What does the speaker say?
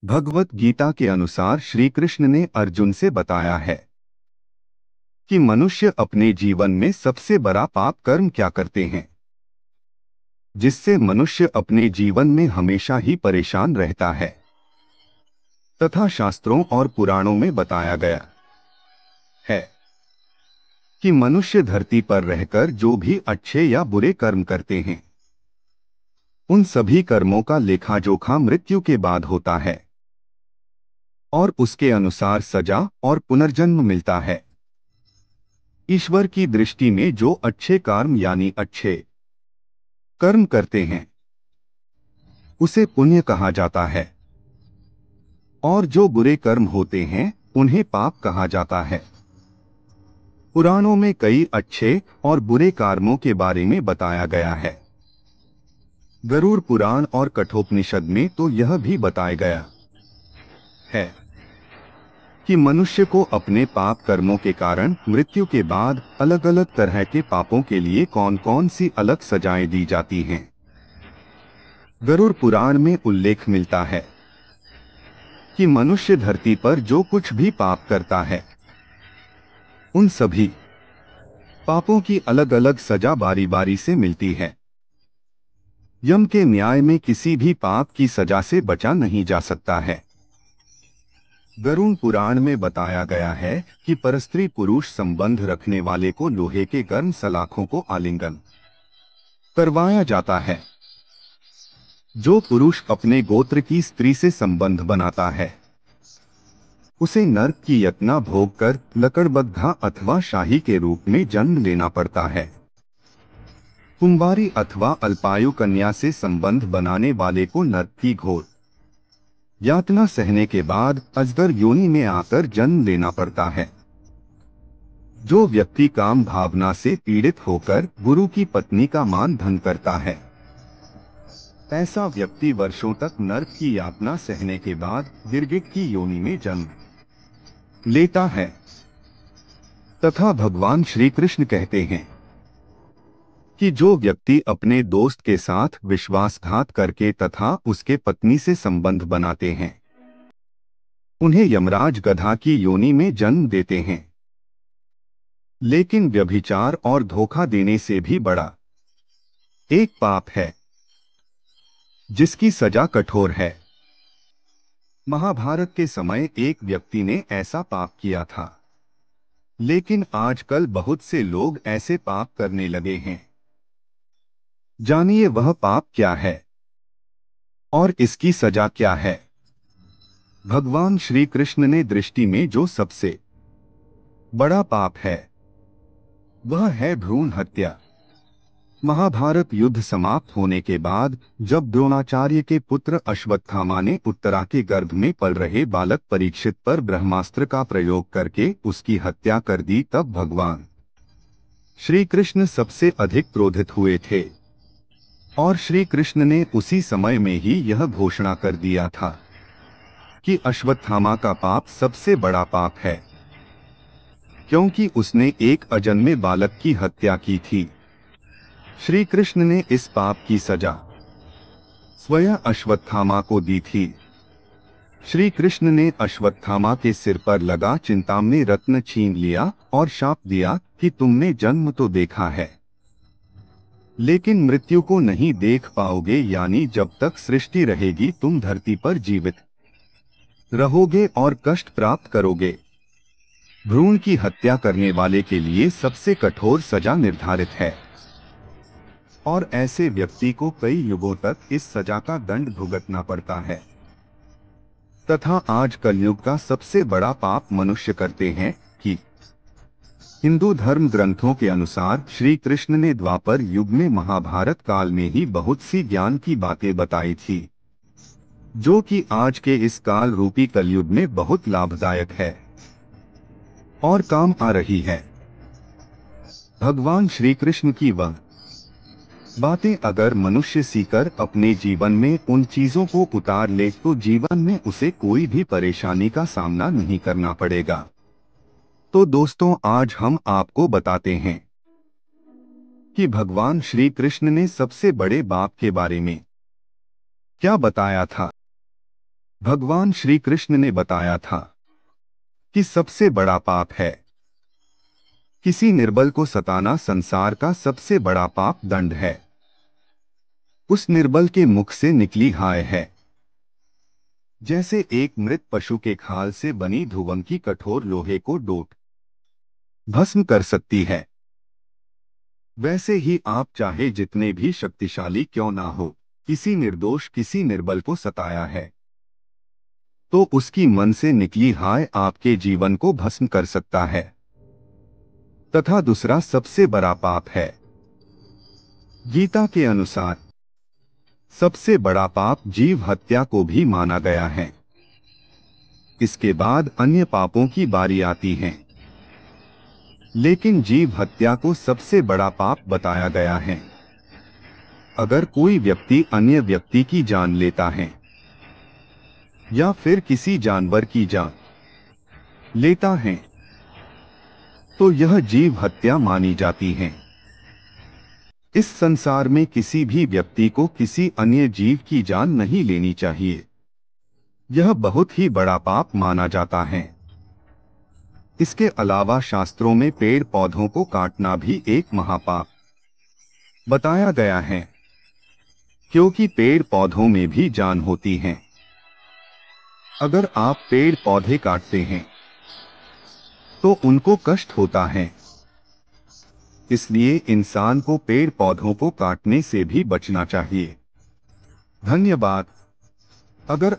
भगवत गीता के अनुसार श्री कृष्ण ने अर्जुन से बताया है कि मनुष्य अपने जीवन में सबसे बड़ा पाप कर्म क्या करते हैं, जिससे मनुष्य अपने जीवन में हमेशा ही परेशान रहता है। तथा शास्त्रों और पुराणों में बताया गया है कि मनुष्य धरती पर रहकर जो भी अच्छे या बुरे कर्म करते हैं, उन सभी कर्मों का लेखा जोखा मृत्यु के बाद होता है और उसके अनुसार सजा और पुनर्जन्म मिलता है। ईश्वर की दृष्टि में जो अच्छे कर्म यानी अच्छे कर्म करते हैं, उसे पुण्य कहा जाता है, और जो बुरे कर्म होते हैं उन्हें पाप कहा जाता है। पुराणों में कई अच्छे और बुरे कर्मों के बारे में बताया गया है। गरुड़ पुराण और कठोपनिषद में तो यह भी बताया गया है कि मनुष्य को अपने पाप कर्मों के कारण मृत्यु के बाद अलग अलग तरह के पापों के लिए कौन कौन सी अलग सजाएं दी जाती हैं। गरुड़ पुराण में उल्लेख मिलता है कि मनुष्य धरती पर जो कुछ भी पाप करता है, उन सभी पापों की अलग अलग सजा बारी बारी से मिलती है। यम के न्याय में किसी भी पाप की सजा से बचा नहीं जा सकता है। गरुड़ पुराण में बताया गया है कि परस्त्री पुरुष संबंध रखने वाले को लोहे के गर्म सलाखों को आलिंगन करवाया जाता है। जो पुरुष अपने गोत्र की स्त्री से संबंध बनाता है, उसे नर्क की यातना भोग कर लकड़बग्घा अथवा शाही के रूप में जन्म लेना पड़ता है। कुंवारी अथवा अल्पायु कन्या से संबंध बनाने वाले को नर्क की घोर यातना सहने के बाद अजगर योनि में आकर जन्म लेना पड़ता है। जो व्यक्ति काम भावना से पीड़ित होकर गुरु की पत्नी का मान धन करता है, ऐसा व्यक्ति वर्षों तक नर्क की यातना सहने के बाद गिरगिट की योनि में जन्म लेता है। तथा भगवान श्री कृष्ण कहते हैं कि जो व्यक्ति अपने दोस्त के साथ विश्वासघात करके तथा उसके पत्नी से संबंध बनाते हैं, उन्हें यमराज गधा की योनि में जन्म देते हैं। लेकिन व्यभिचार और धोखा देने से भी बड़ा एक पाप है, जिसकी सजा कठोर है। महाभारत के समय एक व्यक्ति ने ऐसा पाप किया था, लेकिन आजकल बहुत से लोग ऐसे पाप करने लगे हैं। जानिए वह पाप क्या है और इसकी सजा क्या है। भगवान श्री कृष्ण ने दृष्टि में जो सबसे बड़ा पाप है, वह है भ्रूण हत्या। महाभारत युद्ध समाप्त होने के बाद जब द्रोणाचार्य के पुत्र अश्वत्थामा ने उत्तरा के गर्भ में पल रहे बालक परीक्षित पर ब्रह्मास्त्र का प्रयोग करके उसकी हत्या कर दी, तब भगवान श्री कृष्ण सबसे अधिक क्रोधित हुए थे और श्री कृष्ण ने उसी समय में ही यह घोषणा कर दिया था कि अश्वत्थामा का पाप सबसे बड़ा पाप है, क्योंकि उसने एक अजन्मे बालक की हत्या की थी। श्री कृष्ण ने इस पाप की सजा स्वयं अश्वत्थामा को दी थी। श्री कृष्ण ने अश्वत्थामा के सिर पर लगा चिंतामणि रत्न छीन लिया और शाप दिया कि तुमने जन्म तो देखा है, लेकिन मृत्यु को नहीं देख पाओगे, यानी जब तक सृष्टि रहेगी तुम धरती पर जीवित रहोगे और कष्ट प्राप्त करोगे। भ्रूण की हत्या करने वाले के लिए सबसे कठोर सजा निर्धारित है और ऐसे व्यक्ति को कई युगों तक इस सजा का दंड भुगतना पड़ता है। तथा आज कलयुग का सबसे बड़ा पाप मनुष्य करते हैं कि हिंदू धर्म ग्रंथों के अनुसार श्री कृष्ण ने द्वापर युग में महाभारत काल में ही बहुत सी ज्ञान की बातें बताई थी, जो कि आज के इस काल रूपी कलयुग में बहुत लाभदायक है और काम आ रही है। भगवान श्री कृष्ण की वह बातें अगर मनुष्य सीकर अपने जीवन में उन चीजों को उतार ले तो जीवन में उसे कोई भी परेशानी का सामना नहीं करना पड़ेगा। तो दोस्तों, आज हम आपको बताते हैं कि भगवान श्री कृष्ण ने सबसे बड़े पाप के बारे में क्या बताया था। भगवान श्री कृष्ण ने बताया था कि सबसे बड़ा पाप है किसी निर्बल को सताना। संसार का सबसे बड़ा पाप दंड है उस निर्बल के मुख से निकली हाय है, जैसे एक मृत पशु के खाल से बनी धुवंकी कठोर लोहे को डोट भस्म कर सकती है, वैसे ही आप चाहे जितने भी शक्तिशाली क्यों ना हो, किसी निर्दोष किसी निर्बल को सताया है तो उसकी मन से निकली हाय आपके जीवन को भस्म कर सकता है। तथा दूसरा सबसे बड़ा पाप है, गीता के अनुसार सबसे बड़ा पाप जीव हत्या को भी माना गया है। इसके बाद अन्य पापों की बारी आती है, लेकिन जीव हत्या को सबसे बड़ा पाप बताया गया है। अगर कोई व्यक्ति अन्य व्यक्ति की जान लेता है या फिर किसी जानवर की जान लेता है तो यह जीव हत्या मानी जाती है। इस संसार में किसी भी व्यक्ति को किसी अन्य जीव की जान नहीं लेनी चाहिए, यह बहुत ही बड़ा पाप माना जाता है। इसके अलावा शास्त्रों में पेड़ पौधों को काटना भी एक महापाप बताया गया है, क्योंकि पेड़ पौधों में भी जान होती है। अगर आप पेड़ पौधे काटते हैं तो उनको कष्ट होता है, इसलिए इंसान को पेड़ पौधों को काटने से भी बचना चाहिए। धन्यवाद। अगर